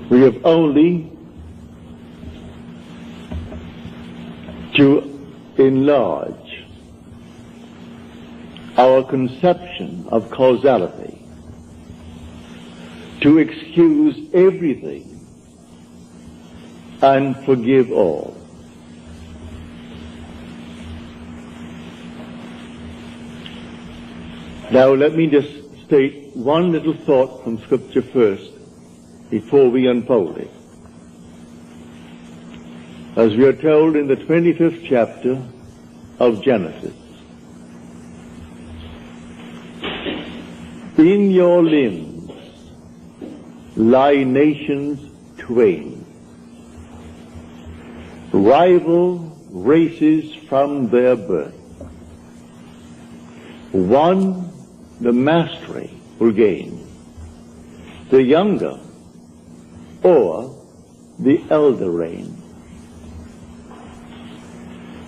We have only to enlarge our conception of causality, to excuse everything and forgive all. Now let me just state one little thought from Scripture first before we unfold it. As we are told in the 25th chapter of Genesis, in your limbs lie nations twain, rival races from their birth. One the mastery will gain, the younger or the elder reign.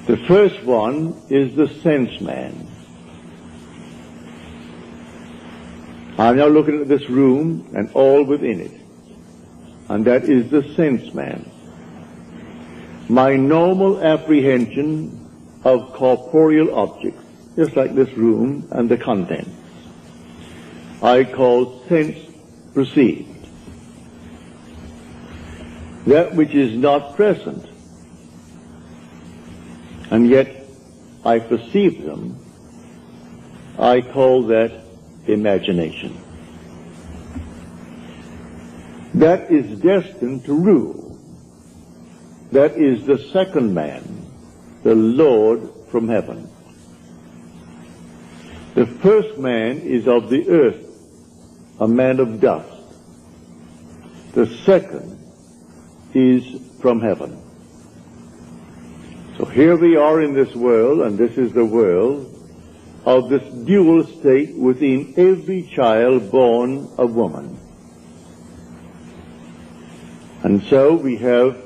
The first one is the sense man. I'm now looking at this room and all within it, and that is the sense man. My normal apprehension of corporeal objects, just like this room and the contents, I call sense perceived. That which is not present, and yet I perceive them, I call that imagination. That is destined to rule. That is the second man, the Lord from heaven. The first man is of the earth, a man of dust. The second is from heaven. So here we are in this world, and this is the world of this dual state within every child born of woman. And so we have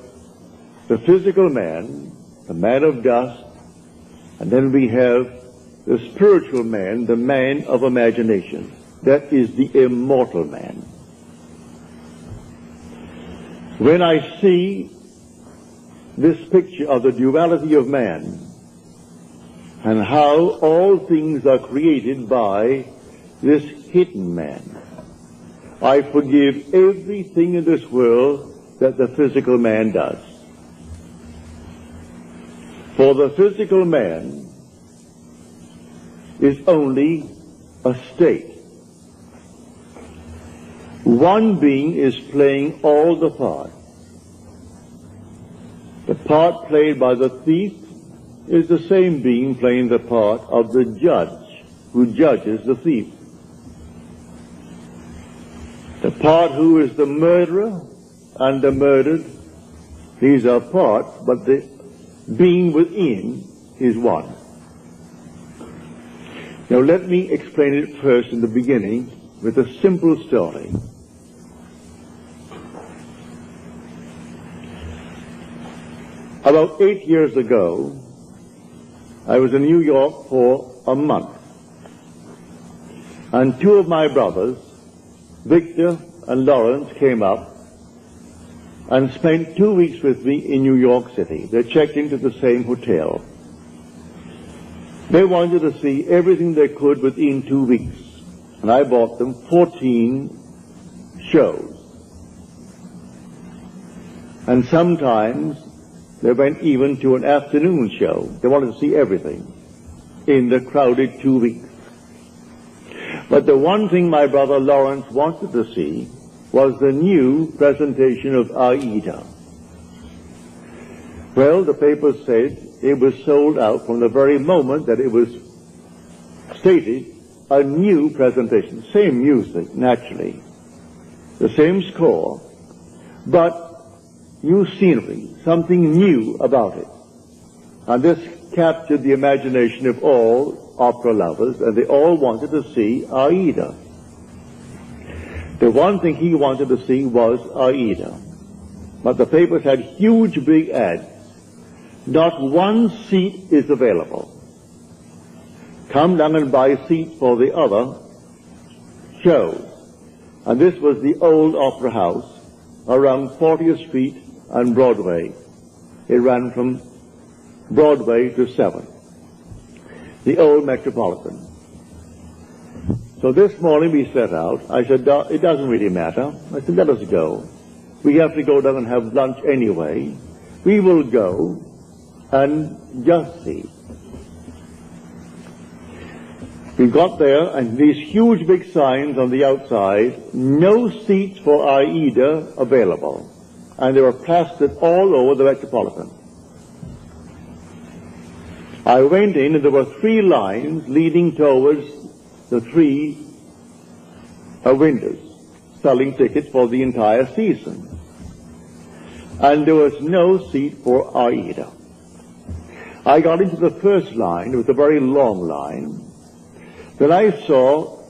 the physical man, the man of dust, and then we have the spiritual man, the man of imagination. That is the immortal man. When I see this picture of the duality of man and how all things are created by this hidden man, I forgive everything in this world that the physical man does. For the physical man is only a state. One being is playing all the parts. The part played by the thief is the same being playing the part of the judge who judges the thief. The part who is the murderer and the murdered, these are parts, but the being within is one. Now let me explain it first in the beginning with a simple story. About 8 years ago, I was in New York for a month, and two of my brothers, Victor and Lawrence, came up and spent 2 weeks with me in New York City. They checked into the same hotel. They wanted to see everything they could within 2 weeks, and I bought them 14 shows. And sometimes they went even to an afternoon show. They wanted to see everything in the crowded 2 weeks. But the one thing my brother Lawrence wanted to see was the new presentation of Aida. Well, the papers said it was sold out from the very moment that it was stated, a new presentation. Same music, naturally. The same score, but new scenery, something new about it. And this captured the imagination of all opera lovers, and they all wanted to see Aida. The one thing he wanted to see was Aida. But the papers had huge big ads. Not one seat is available. Come down and buy seats for the other shows. And this was the old opera house around 40th Street and Broadway. It ran from Broadway to 7th, the old Metropolitan. So this morning we set out. I said, it doesn't really matter. I said, let us go. We have to go down and have lunch anyway. We will go and just see. We got there, and these huge big signs on the outside, no seats for AIDA available. And they were plastered all over the Metropolitan. I went in, and there were 3 lines leading towards the 3 windows, selling tickets for the entire season. And there was no seat for AIDA. I got into the first line. It was a very long line. Then I saw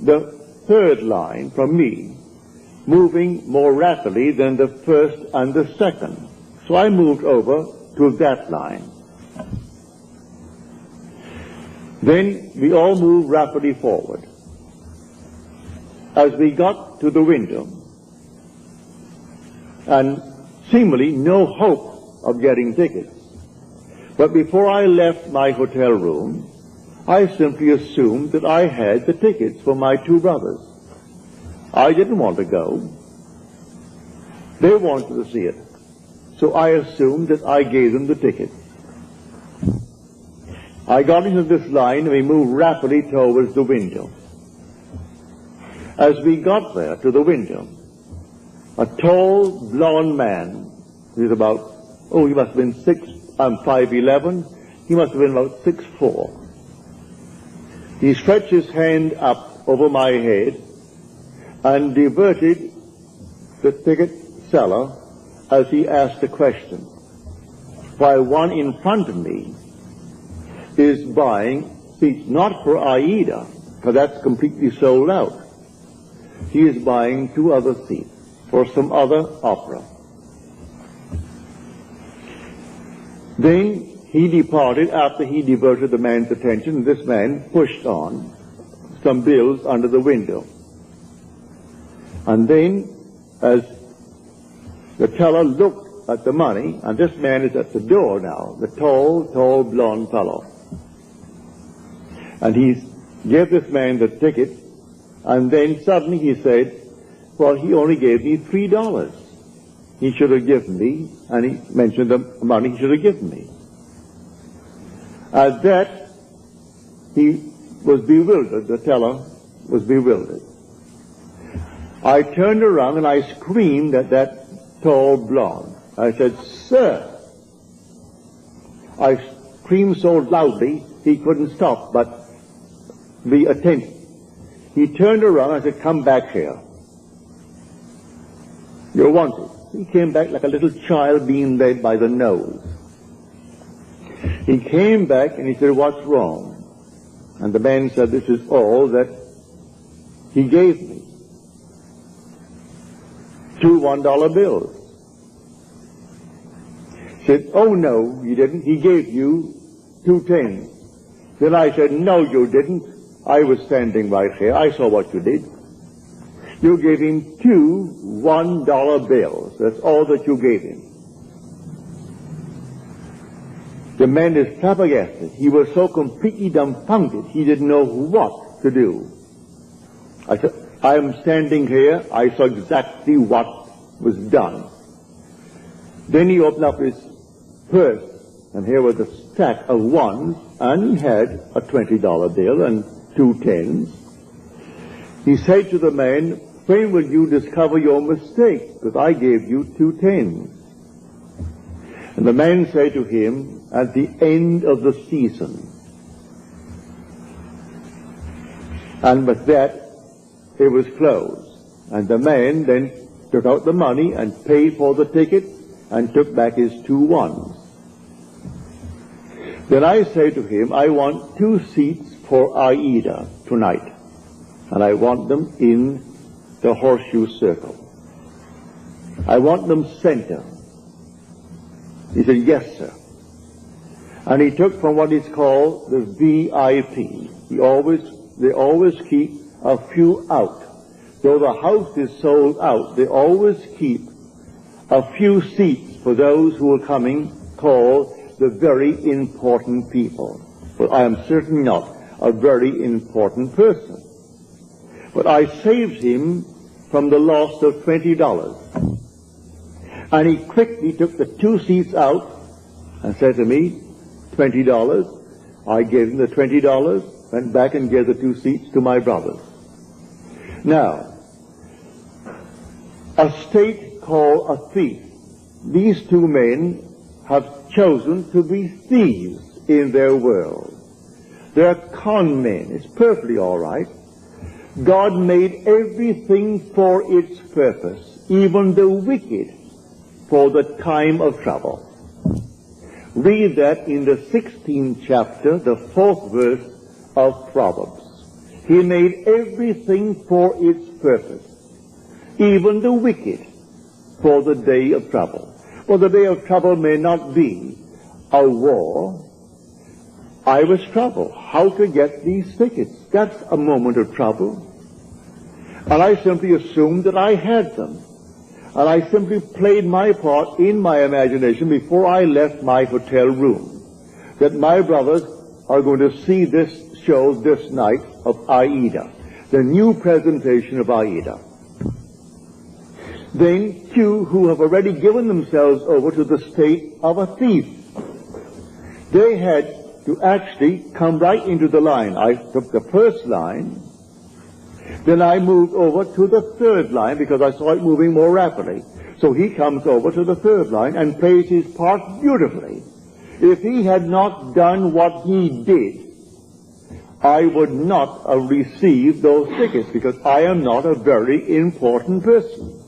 the 3rd line from me moving more rapidly than the 1st and the 2nd. So I moved over to that line. Then we all moved rapidly forward. As we got to the window, and seemingly no hope of getting tickets, but before I left my hotel room, I simply assumed that I had the tickets for my 2 brothers. I didn't want to go. They wanted to see it. So I assumed that I gave them the ticket. I got into this line and we moved rapidly towards the window. As we got there to the window, a tall, blond man, he was about, he must have been 5'11", he must have been about 6'4". He stretched his hand up over my head and diverted the ticket seller as he asked a question, while one in front of me is buying seats not for AIDA, because that's completely sold out. He is buying 2 other seats for some other opera. Then he departed after he diverted the man's attention. This man pushed on some bills under the window. And then, as the teller looked at the money, and this man is at the door now, the tall, blond fellow. And he gave this man the ticket, and then suddenly he said, well, he only gave me $3. He should have given me, and he mentioned the money he should have given me. At that, he was bewildered. The teller was bewildered. I turned around and I screamed at that tall blonde. I said, sir. I screamed so loudly he couldn't stop but be attentive. He turned around and I said, come back here. You're wanted. He came back like a little child being led by the nose. He came back and he said, what's wrong? And the man said, this is all that he gave me. 2 $1 bills. He said, oh no, you didn't. He gave you 2 10s. Then I said, no, you didn't. I was standing right here. I saw what you did. You gave him 2 $1 bills. That's all that you gave him. The man is flabbergasted. He was so completely dumbfounded, he didn't know what to do. I said, I am standing here. I saw exactly what was done. Then he opened up his purse, and here was a stack of 1s, and he had a $20 bill and 2 10s. He said to the man, when will you discover your mistake? Because I gave you 2 10s. And the man said to him, at the end of the season. And with that, it was closed. And the man then took out the money and paid for the ticket and took back his 2 1s. Then I said to him, I want 2 seats for AIDA tonight. And I want them in the horseshoe circle. I want them center. He said, yes, sir. And he took from what is called the VIP. They always keep a few out. though the house is sold out, they always keep a few seats for those who are coming, called the very important people. But I am certainly not a very important person. But I saved him from the loss of $20. And he quickly took the 2 seats out and said to me, $20. I gave him the $20, went back and gave the 2 seats to my brothers. Now, a state called a thief. These 2 men have chosen to be thieves in their world. They're con men. It's perfectly all right. God made everything for its purpose, even the wicked, for the time of trouble. Read that in the 16th chapter, the 4th verse of Proverbs. He made everything for its purpose, even the wicked, for the day of trouble. Well, the day of trouble may not be a war. I was troubled. How to get these tickets? That's a moment of trouble. And I simply assumed that I had them. And I simply played my part in my imagination before I left my hotel room, that my brothers are going to see this show this night of Aida, the new presentation of Aida. Then 2 who have already given themselves over to the state of a thief. They had to actually come right into the line. I took the first line, then I moved over to the 3rd line because I saw it moving more rapidly. So he comes over to the 3rd line and plays his part beautifully. If he had not done what he did, I would not have received those tickets because I am not a very important person.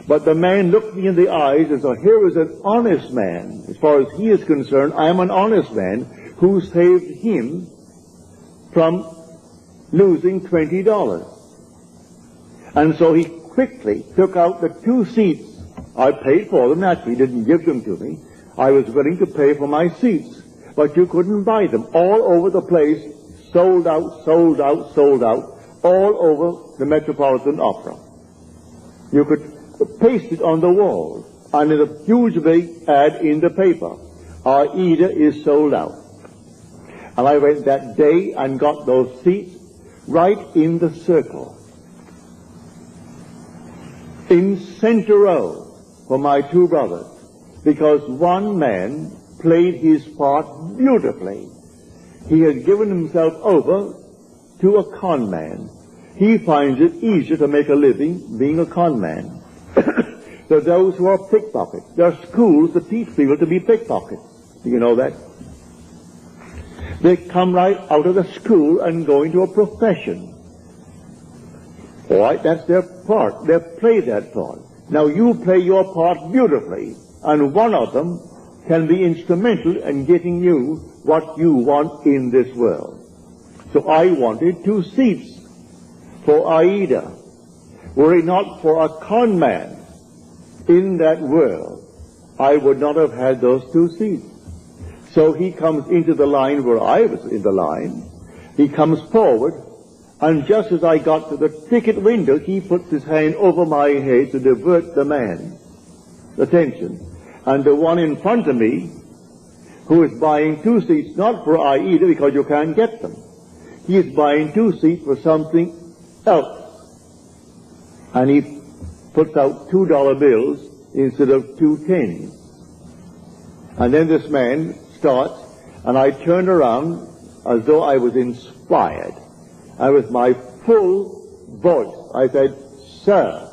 But the man looked me in the eyes and said, here is an honest man. As far as he is concerned, I am an honest man who saved him from losing $20. And so he quickly took out the 2 seats. I paid for them, naturally, didn't give them to me. I was willing to pay for my seats, but you couldn't buy them. All over the place, sold out, sold out, sold out, all over the Metropolitan Opera. You could paste it on the wall, and in a huge big ad in the paper, Aida is sold out. And I went that day and got those seats right in the circle, in center row for my 2 brothers, because one man played his part beautifully. He had given himself over to a con man. He finds it easier to make a living being a con man. There are those who are pickpockets. There are schools that teach people to be pickpockets. Do you know that? They come right out of the school and go into a profession. All right, that's their part. They play that part. Now you play your part beautifully, and one of them can be instrumental in getting you what you want in this world. So I wanted 2 seats for Aida. Were it not for a con man in that world, I would not have had those 2 seats. So he comes into the line where I was in the line. He comes forward, and just as I got to the ticket window, he puts his hand over my head to divert the man's attention. And the one in front of me, who is buying 2 seats, not for Aida because you can't get them. He is buying 2 seats for something else. And he puts out $2 bills instead of 2 10s. And then this man starts, and I turned around as though I was inspired. And with my full voice, I said, "Sir,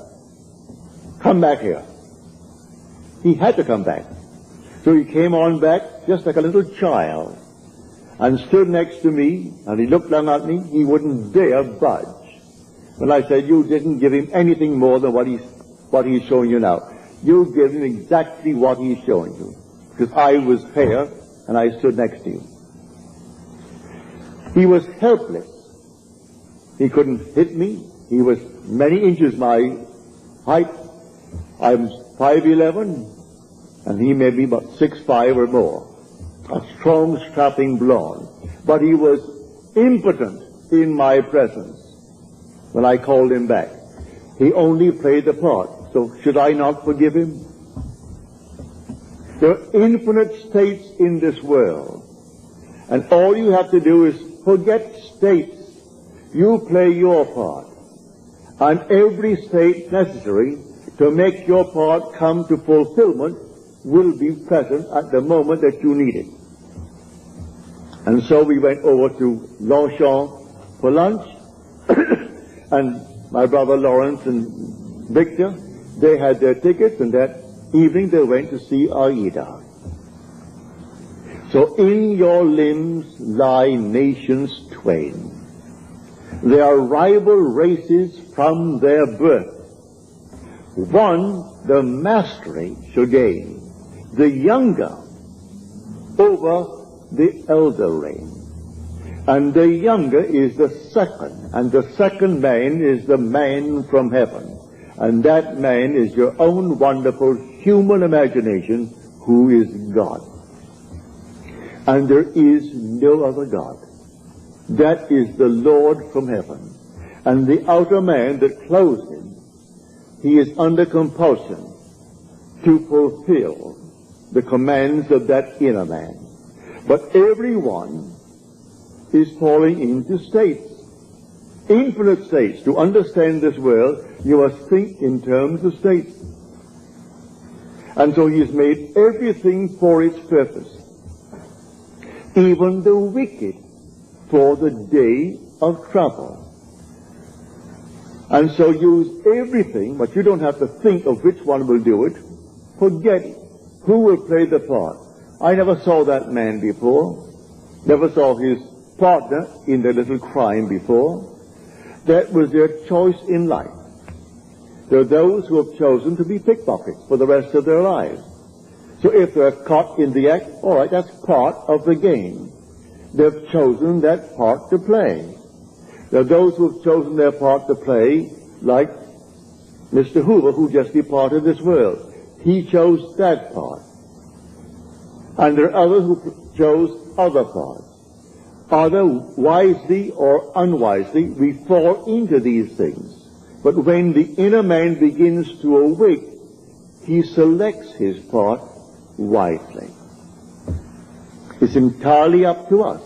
come back here." He had to come back. So he came on back just like a little child and stood next to me, and he looked down at me. He wouldn't dare budge. When I said, "You didn't give him anything more than what he's showing you now. You give him exactly what he's showing you." Because I was here and I stood next to you. He was helpless. He couldn't hit me. He was many inches my height. I'm 5'11", and he may be about 6'5" or more. A strong, strapping blonde. But he was impotent in my presence when I called him back. He only played the part. So should I not forgive him? There are infinite states in this world. And all you have to do is forget states. You play your part. And every state necessary to make your part come to fulfillment will be present at the moment that you need it. And so we went over to Longchamp for lunch, and my brother Lawrence and Victor, they had their tickets, and that evening they went to see Aida. So in your limbs lie nations twain. They are rival races from their birth. One the mastery shall gain, the younger over the elder reign. And the younger is the second, and the second man is the man from heaven. And that man is your own wonderful human imagination, who is God. And there is no other God. That is the Lord from heaven. And the outer man that clothes him, he is under compulsion to fulfill the commands of that inner man. But everyone is falling into states, infinite states. To understand this world, you must think in terms of states. And so he has made everything for its purpose, even the wicked for the day of trouble. And so use everything, but you don't have to think of which one will do it. Forget who will play the part. I never saw that man before, never saw his partner in the little crime before. That was their choice in life. There are those who have chosen to be pickpockets for the rest of their lives. So if they're caught in the act, all right, that's part of the game. They've chosen that part to play. There are those who have chosen their part to play, like Mr. Hoover, who just departed this world. He chose that part. And there are others who chose other parts. Either wisely or unwisely, we fall into these things. But when the inner man begins to awake, he selects his part wisely. It's entirely up to us.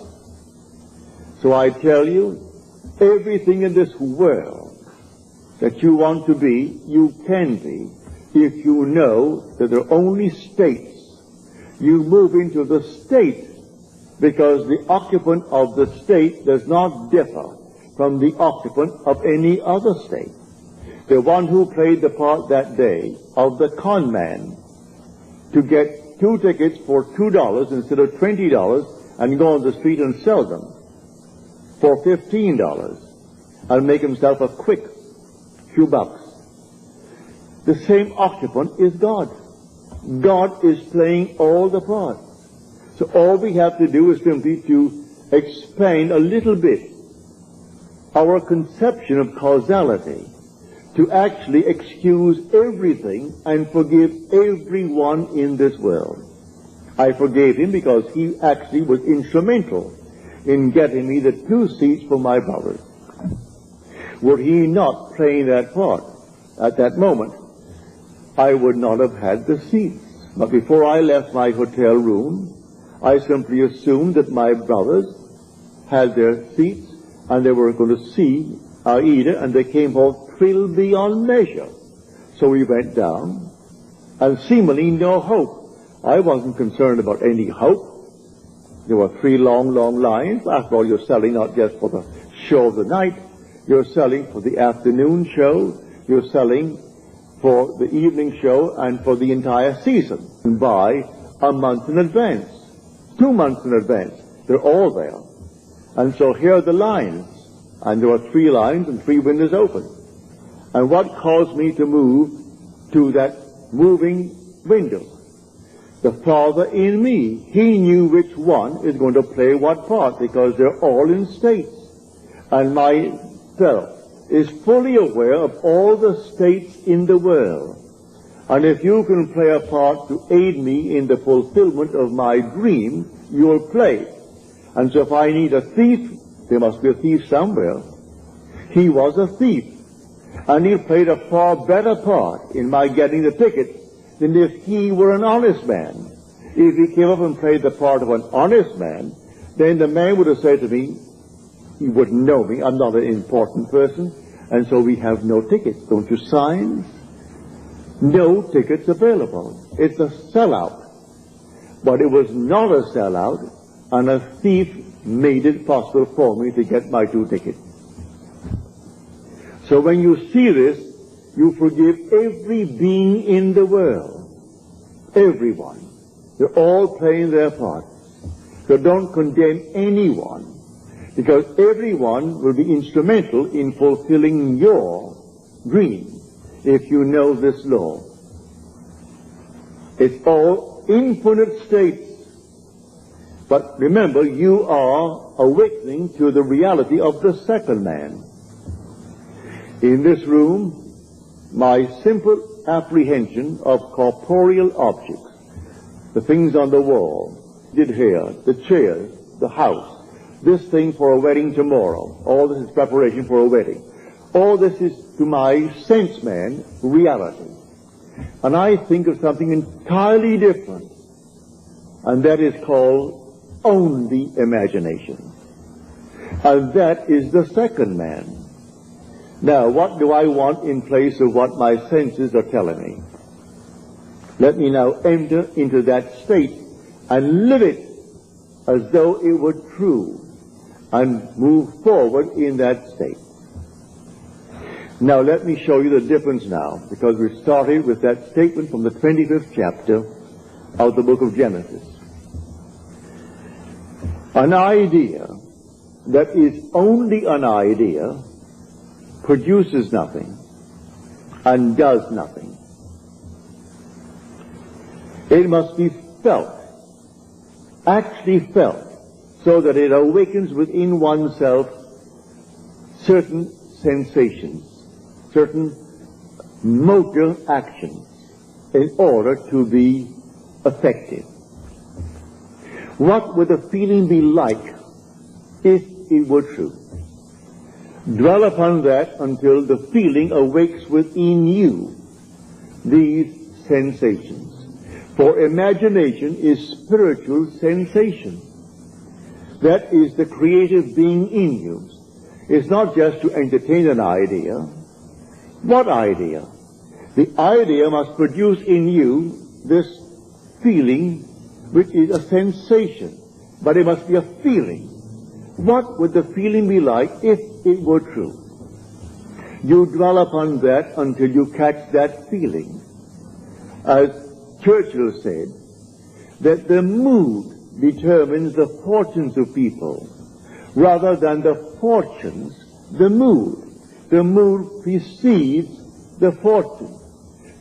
So I tell you, everything in this world that you want to be, you can be, if you know that there are only states. You move into the state because the occupant of the state does not differ from the occupant of any other state. The one who played the part that day of the con man to get 2 tickets for $2 instead of $20 and go on the street and sell them for $15 and make himself a quick few bucks. The same occupant is God. God is playing all the parts. So all we have to do is simply to expand a little bit our conception of causality, to actually excuse everything and forgive everyone in this world. I forgave him because he actually was instrumental in getting me the 2 seats for my brothers. Were he not playing that part at that moment, I would not have had the seats. But before I left my hotel room, I simply assumed that my brothers had their seats and they were going to see Aida, and they came home thrilled beyond measure. So we went down, and seemingly no hope. I wasn't concerned about any hope. There were 3 long lines. After all, you're selling not just for the show of the night, you're selling for the afternoon show, you're selling for the evening show and for the entire season. And by a month in advance, 2 months in advance, they're all there. And so here are the lines, and there were 3 lines and 3 windows open. And what caused me to move to that moving window? The Father in me, he knew which one is going to play what part, because they're all in states. And my fellow is fully aware of all the states in the world. And if you can play a part to aid me in the fulfillment of my dream, you'll play. And so if I need a thief, there must be a thief somewhere. He was a thief. And he played a far better part in my getting the ticket than if he were an honest man. If he came up and played the part of an honest man, then the man would have said to me, he wouldn't know me, I'm not an important person, and so we have no tickets. Don't you sign? No tickets available. It's a sellout. But it was not a sellout, and a thief made it possible for me to get my 2 tickets. So when you see this, you forgive every being in the world. Everyone. They're all playing their part. So don't condemn anyone, because everyone will be instrumental in fulfilling your dream if you know this law. It's all infinite states. But remember, you are awakening to the reality of the second man. In this room, my simple apprehension of corporeal objects, the things on the wall, the hair, the chairs, the house, this thing for a wedding tomorrow, all this is preparation for a wedding. All this is, to my sense man, reality. And I think of something entirely different, and that is called only imagination. And that is the second man. Now, what do I want in place of what my senses are telling me? Let me now enter into that state and live it as though it were true and move forward in that state. Now, let me show you the difference now, because we started with that statement from the 25th chapter of the book of Genesis. An idea that is only an idea produces nothing and does nothing. It must be felt, actually felt, so that it awakens within oneself certain sensations, certain motor actions in order to be effective. What would the feeling be like if it were true? Dwell upon that until the feeling awakes within you these sensations. For imagination is spiritual sensation. That is the creative being in you. It's not just to entertain an idea. What idea? The idea must produce in you this feeling, which is a sensation, but it must be a feeling. What would the feeling be like if it were true? You dwell upon that until you catch that feeling. As Churchill said, that the mood determines the fortunes of people, rather than the fortunes, the mood. The mood precedes the fortune.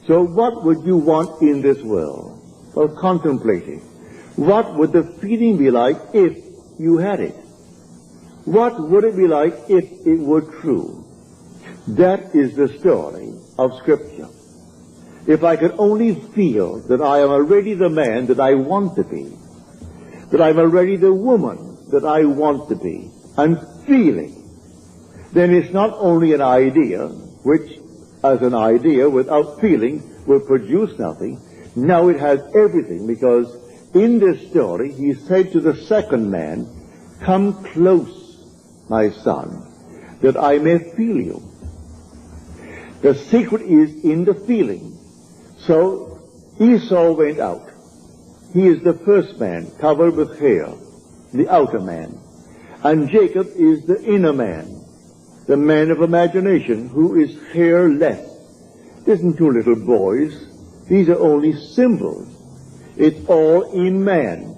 So what would you want in this world? Well, contemplate it. What would the feeling be like if you had it? What would it be like if it were true? That is the story of Scripture. If I could only feel that I am already the man that I want to be, that I'm already the woman that I want to be, and feeling, then it's not only an idea, which as an idea without feeling will produce nothing. Now it has everything, because in this story he said to the second man, "Come close, my son, that I may feel you." The secret is in the feeling. So Esau went out. He is the first man, covered with hair, the outer man. And Jacob is the inner man, the man of imagination, who is hairless. It isn't 2 little boys. These are only symbols. It's all in man.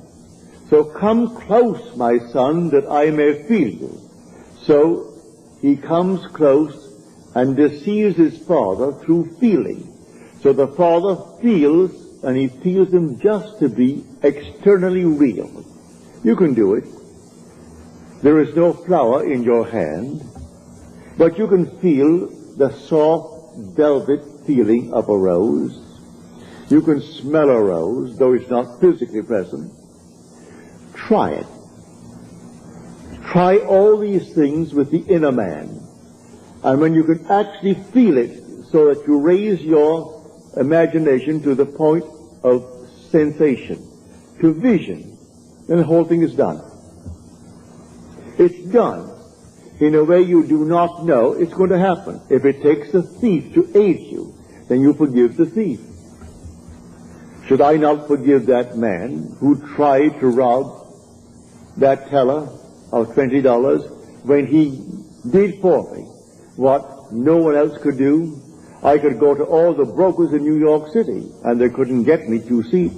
So come close, my son, that I may feel you. So he comes close and deceives his father through feeling. So the father feels, and he feels him just to be externally real. You can do it. There is no flower in your hand, but you can feel the soft velvet feeling of a rose. You can smell a rose, though it's not physically present. Try it. Try all these things with the inner man, And when you can actually feel it so that you raise your imagination to the point of sensation, to vision, then the whole thing is done. It's done in a way you do not know it's going to happen. If it takes a thief to aid you, then you forgive the thief. Should I not forgive that man who tried to rob that teller of $20 when he did for me what no one else could do? I could go to all the brokers in New York City and they couldn't get me 2 seats.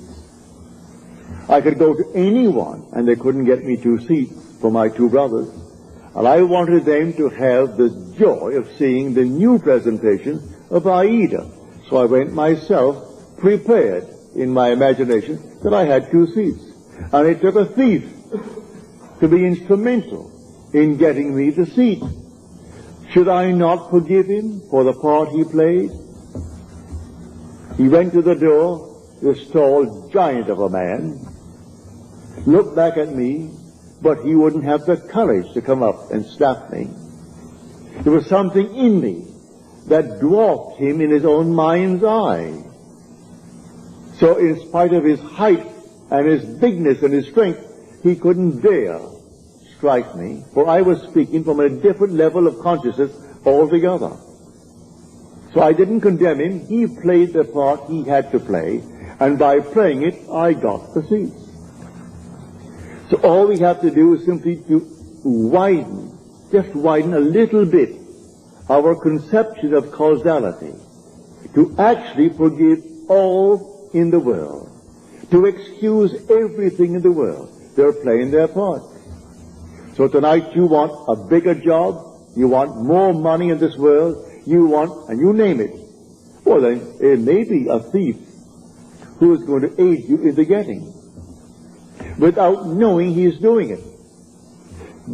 I could go to anyone and they couldn't get me 2 seats for my 2 brothers. And I wanted them to have the joy of seeing the new presentation of Aida. So I went myself prepared in my imagination that I had 2 seats. And it took a thief to be instrumental in getting me the seat. Should I not forgive him for the part he played? He went to the door, this tall giant of a man, looked back at me, but he wouldn't have the courage to come up and slap me. There was something in me that dwarfed him in his own mind's eye. So in spite of his height and his bigness and his strength, he couldn't dare strike me, for I was speaking from a different level of consciousness altogether. So I didn't condemn him. He played the part he had to play, and by playing it, I got the seats. So all we have to do is simply to widen, just widen a little bit our conception of causality, to actually forgive all in the world, to excuse everything in the world. They're playing their part. So tonight you want a bigger job, you want more money in this world, you want, and you name it. Well then, it may be a thief who is going to aid you in the getting, without knowing he is doing it.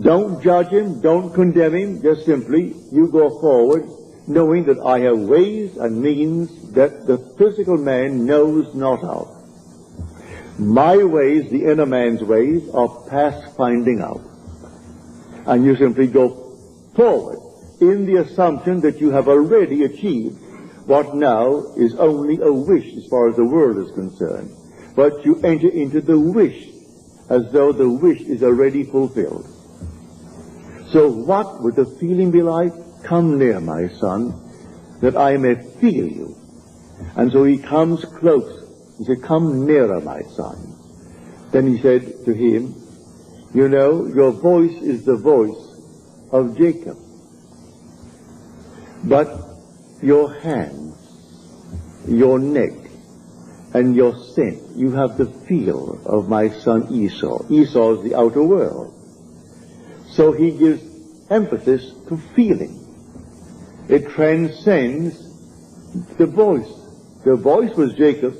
Don't judge him, don't condemn him, just simply, you go forward, knowing that I have ways and means that the physical man knows not of. My ways, the inner man's ways, are past finding out. And you simply go forward in the assumption that you have already achieved what now is only a wish as far as the world is concerned. But you enter into the wish as though the wish is already fulfilled. So what would the feeling be like? Come near, my son, that I may feel you. And so he comes close. He said, come nearer, my son. Then he said to him, you know, your voice is the voice of Jacob. But your hands, your neck, and your scent, you have the feel of my son Esau. Esau is the outer world. So he gives emphasis to feeling. It transcends the voice. The voice was Jacob,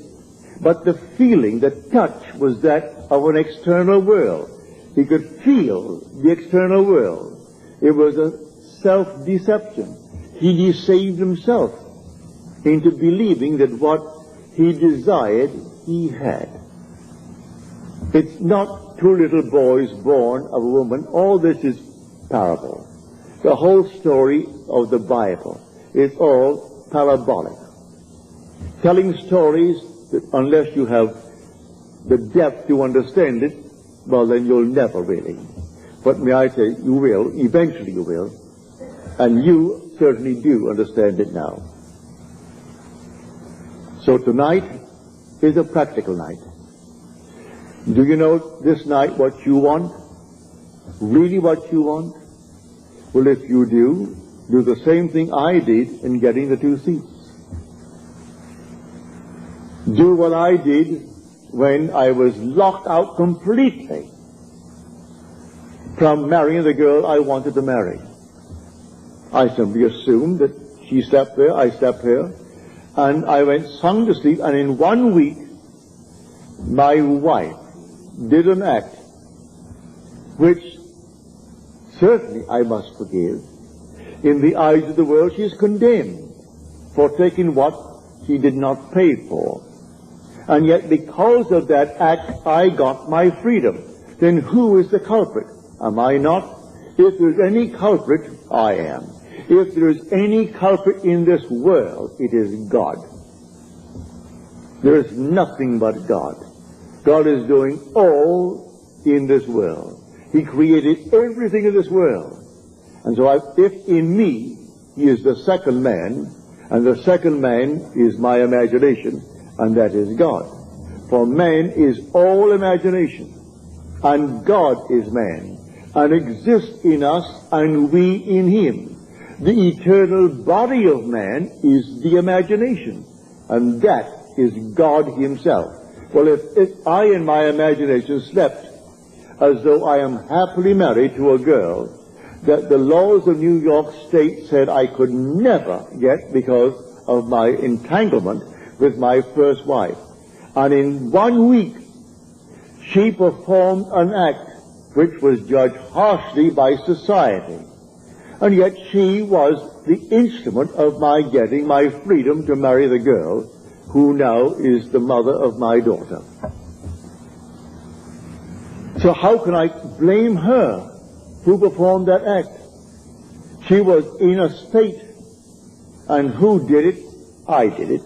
but the feeling, the touch, was that of an external world. He could feel the external world. It was a self-deception. He deceived himself into believing that what he desired, he had. It's not 2 little boys born of a woman. All this is parable. The whole story of the Bible is all parabolic. Telling stories that unless you have the depth to understand it, well, then you'll never really. But may I say, you will, eventually you will, and you certainly do understand it now. So tonight is a practical night. Do you know this night what you want? Really what you want? Well, if you do the same thing I did in getting the 2 seats. Do what I did when I was locked out completely from marrying the girl I wanted to marry. I simply assumed that she slept there, I slept here, and I went sung to sleep, and in 1 week my wife did an act which certainly I must forgive. In the eyes of the world she is condemned for taking what she did not pay for. And yet because of that act I got my freedom. Then who is the culprit? Am I not? If there's any culprit, I am. If there is any culprit in this world, it is God. There is nothing but God. God is doing all in this world. He created everything in this world. And so if in me he is the second man, and the second man is my imagination, and that is God. For man is all imagination, and God is man, and exists in us, and we in him. The eternal body of man is the imagination, and that is God himself. Well, if I in my imagination slept as though I am happily married to a girl that the laws of New York State said I could never get because of my entanglement with my first wife, and in 1 week she performed an act which was judged harshly by society, and yet she was the instrument of my getting my freedom to marry the girl who now is the mother of my daughter. So how can I blame her who performed that act? She was in a state, and who did it? I did it.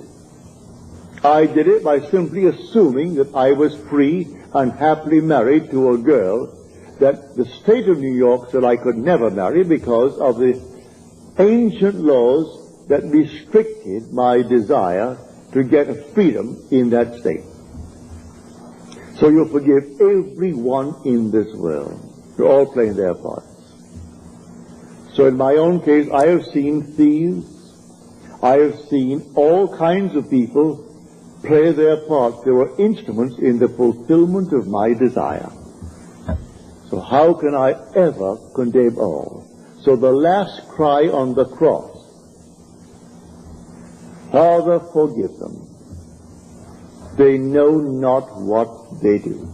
I did it by simply assuming that I was free and happily married to a girl that the state of New York said I could never marry because of the ancient laws that restricted my desire to get freedom in that state. So you forgive everyone in this world. They're all playing their parts. So in my own case, I have seen thieves. I have seen all kinds of people play their parts. They were instruments in the fulfillment of my desire. So how can I ever condemn all? So the last cry on the cross, Father, forgive them. They know not what they do.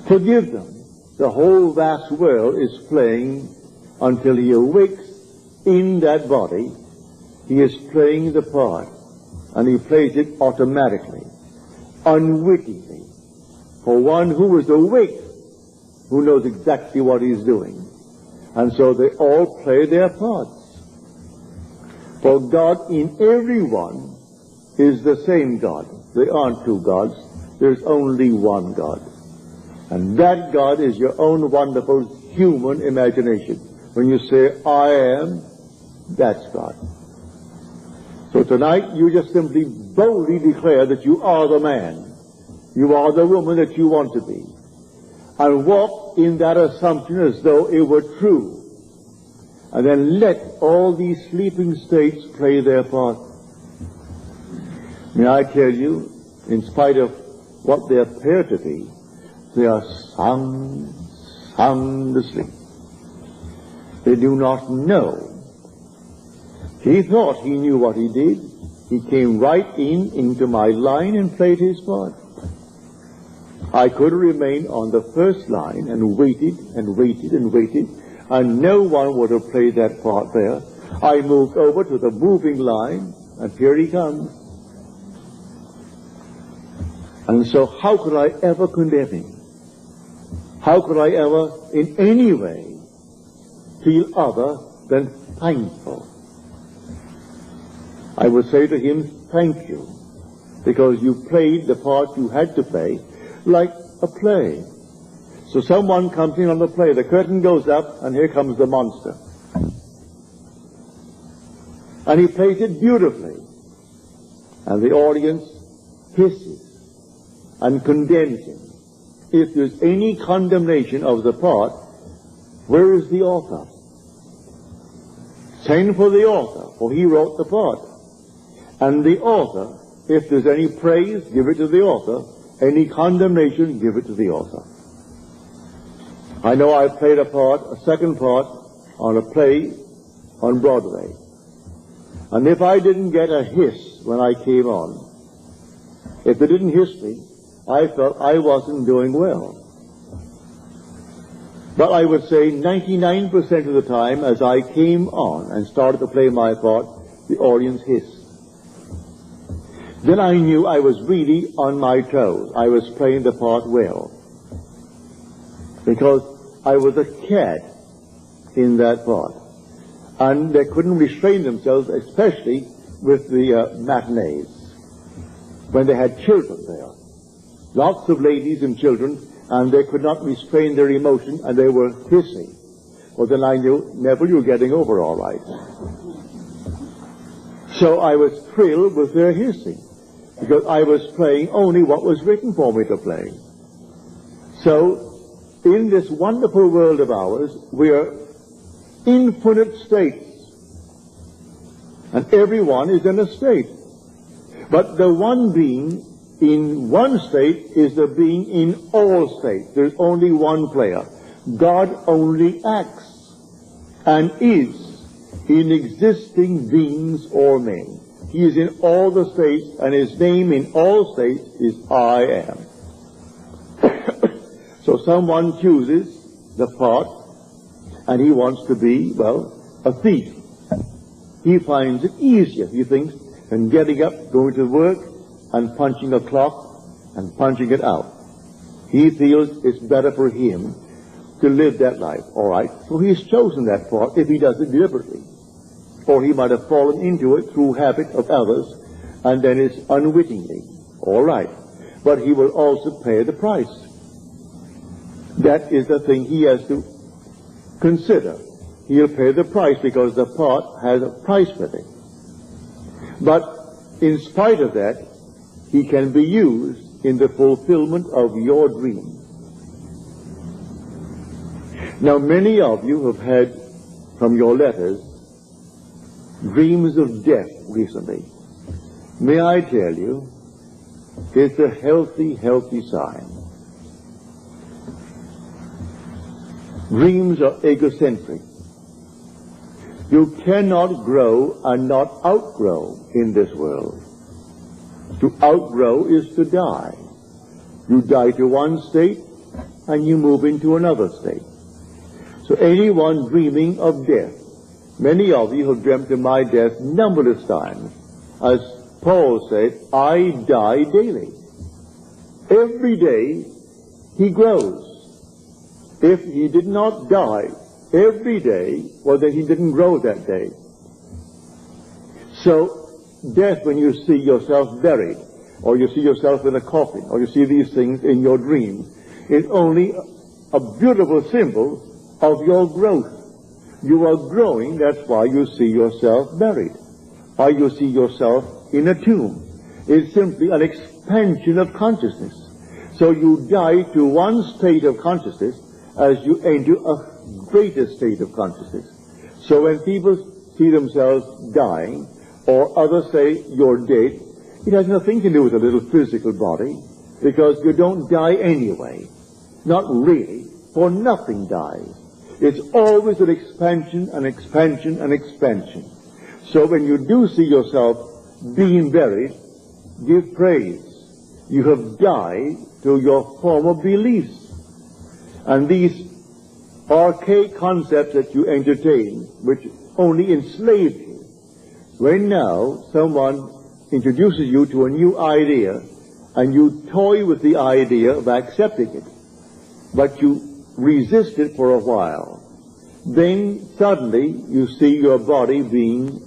Forgive them. The whole vast world is playing until he awakes in that body. He is playing the part, and he plays it automatically, unwittingly. For one who is awake, who knows exactly what he's doing. And so they all play their parts. For God in everyone is the same God. There aren't two gods. There's only one God. And that God is your own wonderful human imagination. When you say, I am, that's God. So tonight you just simply boldly declare that you are the man. You are the woman that you want to be. And walk in that assumption as though it were true. And then let all these sleeping states play their part. May I tell you, in spite of what they appear to be, they are sound asleep. They do not know. He thought he knew what he did. He came right into my line and played his part. I could remain on the first line and waited and waited and waited, and no one would have played that part there. I moved over to the moving line, and here he comes. And so how could I ever condemn him? How could I ever in any way feel other than thankful? I would say to him, thank you, because you played the part you had to play like a play. So someone comes in on the play, the curtain goes up, and here comes the monster. And he plays it beautifully. And the audience hisses and condemns him. If there's any condemnation of the part, where is the author? Send for the author, for he wrote the part. And the author, if there's any praise, give it to the author. Any condemnation, give it to the author. I know I played a second part, on a play on Broadway. And if I didn't get a hiss when I came on, if they didn't hiss me, I felt I wasn't doing well. But I would say 99% of the time, as I came on and started to play my part, the audience hissed. Then I knew I was really on my toes. I was playing the part well. Because I was a cat in that part. And they couldn't restrain themselves, especially with the matinees, when they had children there. Lots of ladies and children, and they could not restrain their emotion, and they were hissing. Well, then I knew, Neville, you're getting over all right. So I was thrilled with their hissing, because I was playing only what was written for me to play. So, in this wonderful world of ours, we are infinite states. And everyone is in a state. But the one being in one state is the being in all states. There's only one player. God only acts and is in existing beings or men. He is in all the states, and his name in all states is I am. So someone chooses the part, and he wants to be, well, a thief. He finds it easier, he thinks, than getting up, going to work, and punching a clock, and punching it out. He feels it's better for him to live that life. All right, so he's chosen that part if he does it deliberately. Or he might have fallen into it through habit of others, and then it's unwittingly. All right, but he will also pay the price. That is the thing he has to consider. He'll pay the price because the part has a price with it. But in spite of that, he can be used in the fulfillment of your dream. Now, many of you have had, from your letters, dreams of death recently. May I tell you, it's a healthy, healthy sign. Dreams are egocentric. You cannot grow and not outgrow in this world. To outgrow is to die. You die to one state and you move into another state. So anyone dreaming of death, many of you have dreamt of my death numberless times. As Paul said, I die daily. Every day he grows. If he did not die every day, well, then he didn't grow that day. So death, when you see yourself buried, or you see yourself in a coffin, or you see these things in your dream, is only a beautiful symbol of your growth. You are growing, that's why you see yourself buried, or you see yourself in a tomb. It's simply an expansion of consciousness. So you die to one state of consciousness as you enter a greater state of consciousness. So when people see themselves dying, or others say you're dead, it has nothing to do with a little physical body, because you don't die anyway. Not really, for nothing dies. It's always an expansion, an expansion, an expansion. So when you do see yourself being buried, give praise. You have died to your former beliefs. And these archaic concepts that you entertain, which only enslaved you, when now someone introduces you to a new idea, and you toy with the idea of accepting it, but you resist it for a while, then suddenly you see your body being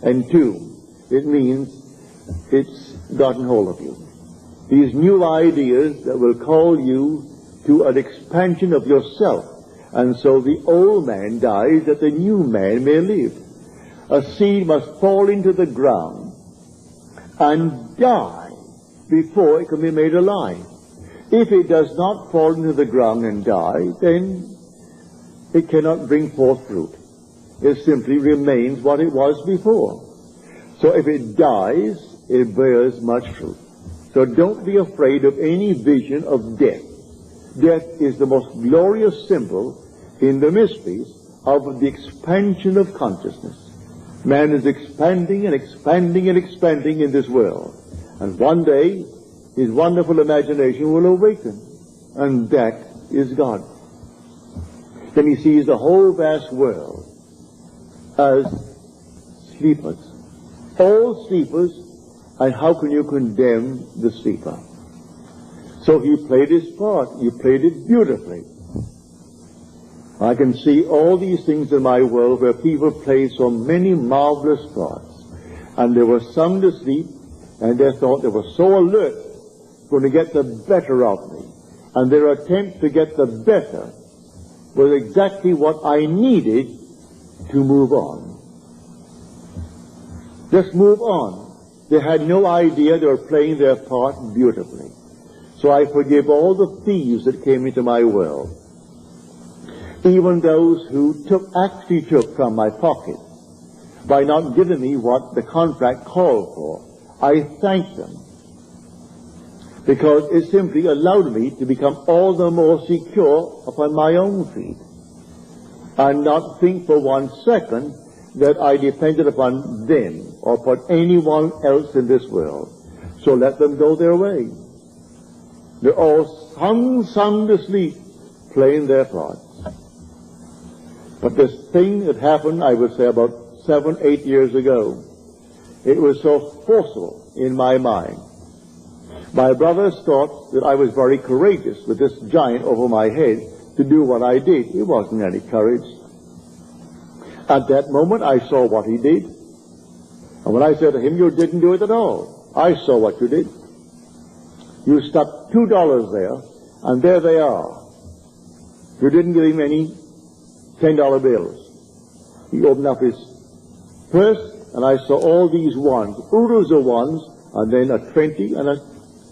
entombed. It means it's gotten hold of you. These new ideas that will call you to an expansion of yourself, and so the old man dies that the new man may live. A seed must fall into the ground and die before it can be made alive. If it does not fall into the ground and die, then it cannot bring forth fruit. It simply remains what it was before. So if it dies, it bears much fruit. So don't be afraid of any vision of death. Death is the most glorious symbol in the mysteries of the expansion of consciousness. Man is expanding and expanding and expanding in this world. And one day, his wonderful imagination will awaken. And that is God. Then he sees the whole vast world as sleepers. All sleepers, and how can you condemn the sleeper? So he played his part. He played it beautifully. I can see all these things in my world where people play so many marvelous parts. And they were sound asleep, and they thought they were so alert, going to get the better of me. And their attempt to get the better was exactly what I needed to move on. Just move on. They had no idea they were playing their part beautifully. So I forgive all the thieves that came into my world. Even those who actually took from my pocket by not giving me what the contract called for. I thank them, because it simply allowed me to become all the more secure upon my own feet, and not think for 1 second that I depended upon them or upon anyone else in this world. So let them go their way. They're all sound asleep, playing their parts. But this thing that happened, I would say about 7, 8 years ago, it was so forceful in my mind. My brothers thought that I was very courageous with this giant over my head to do what I did. It wasn't any courage. At that moment, I saw what he did. And when I said to him, you didn't do it at all. I saw what you did. You stuck $2 there, and there they are. You didn't give him any $10 bills. He opened up his purse, and I saw all these ones, oodles of ones, and then a 20 and a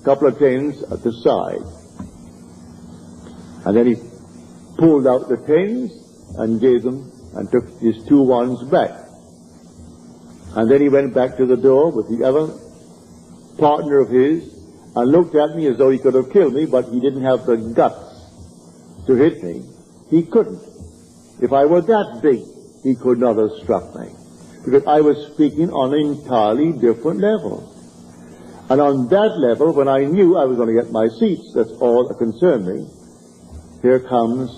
couple of 10s at the side. And then he pulled out the 10s and gave them, and took his 2 1s back. And then he went back to the door with the other partner of his, and looked at me as though he could have killed me, but he didn't have the guts to hit me. He couldn't. If I were that big, he could not have struck me, because I was speaking on an entirely different level. And on that level, when I knew I was going to get my seats, that's all that concerned me, here comes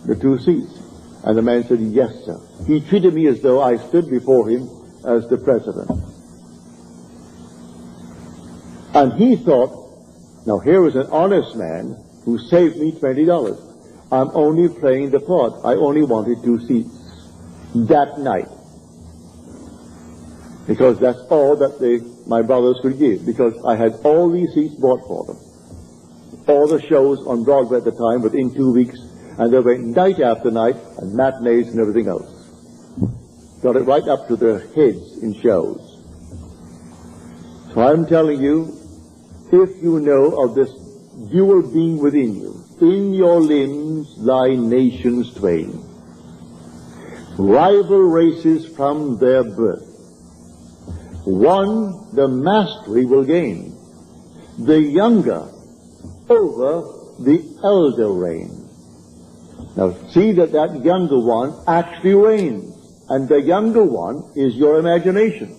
the 2 seats. And the man said, yes, sir. He treated me as though I stood before him as the president. And he thought, now here was an honest man who saved me $20. I'm only playing the part. I only wanted 2 seats that night, because that's all that my brothers could give, because I had all these seats bought for them. All the shows on Broadway at the time within 2 weeks, and they went night after night, and matinees and everything else. Got it right up to their heads in shows. So I'm telling you, if you know of this dual being within you, in your limbs lie nations twain, rival races from their birth. One the mastery will gain, the younger over the elder reign. Now see that younger one actually reigns, and the younger one is your imagination.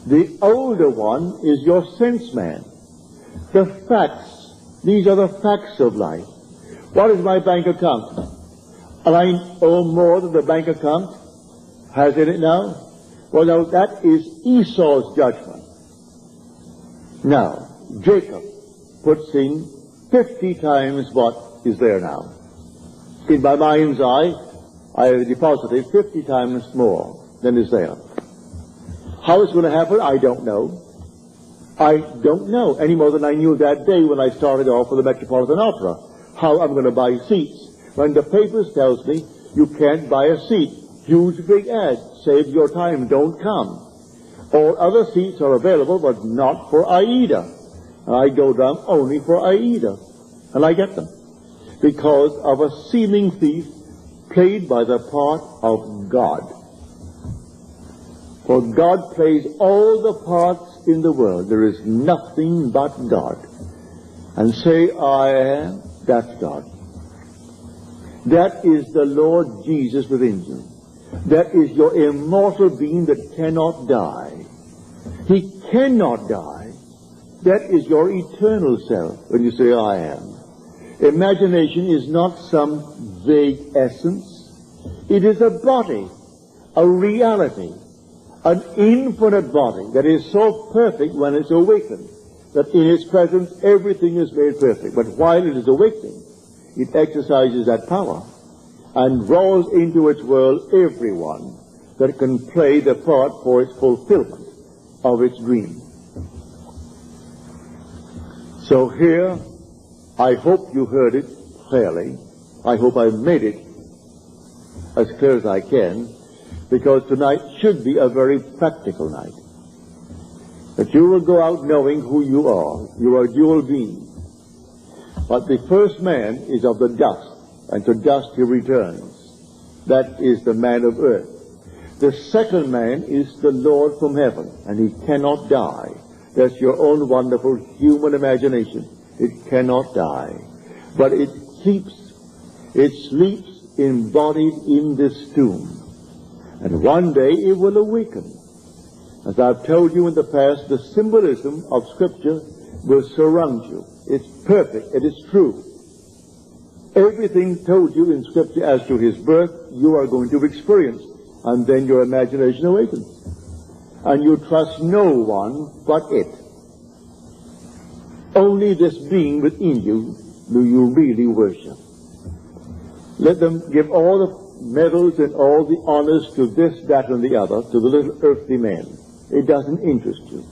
The older one is your sense man. The facts, these are the facts of life. What is my bank account? And I owe more than the bank account has in it now? Well, now that is Esau's judgment. Now, Jacob puts in 50 times what is there now. In my mind's eye, I have deposited 50 times more than is there. How it's going to happen, I don't know. I don't know any more than I knew that day when I started off for the Metropolitan Opera, how I'm going to buy seats. When the papers tells me you can't buy a seat, huge big ad, save your time, don't come. All other seats are available, but not for Aida. And I go down only for Aida, and I get them, because of a seeming thief played by the part of God. For God plays all the parts in the world. There is nothing but God. And say, I am, that's God. That is the Lord Jesus within you. That is your immortal being that cannot die. He cannot die. That is your eternal self when you say, I am. Imagination is not some vague essence. It is a body, a reality, an infinite body that is so perfect when it's awakened, that in its presence everything is made perfect. But while it is awakening, it exercises that power. and draws into its world everyone that can play the part for its fulfillment of its dream. So here, I hope you heard it clearly. I hope I made it as clear as I can, because tonight should be a very practical night. That you will go out knowing who you are. You are dual beings. But the first man is of the dust, and to dust he returns. That is the man of earth. The second man is the Lord from heaven, and he cannot die. That's your own wonderful human imagination. It cannot die. But it sleeps embodied in this tomb. And one day it will awaken. As I've told you in the past, the symbolism of Scripture will surround you. It's perfect. It is true. Everything told you in Scripture as to his birth, you are going to experience. And then your imagination awakens. And you trust no one but it. Only this being within you do you really worship. Let them give all the medals and all the honors to this, that, and the other, to the little earthly man. It doesn't interest you.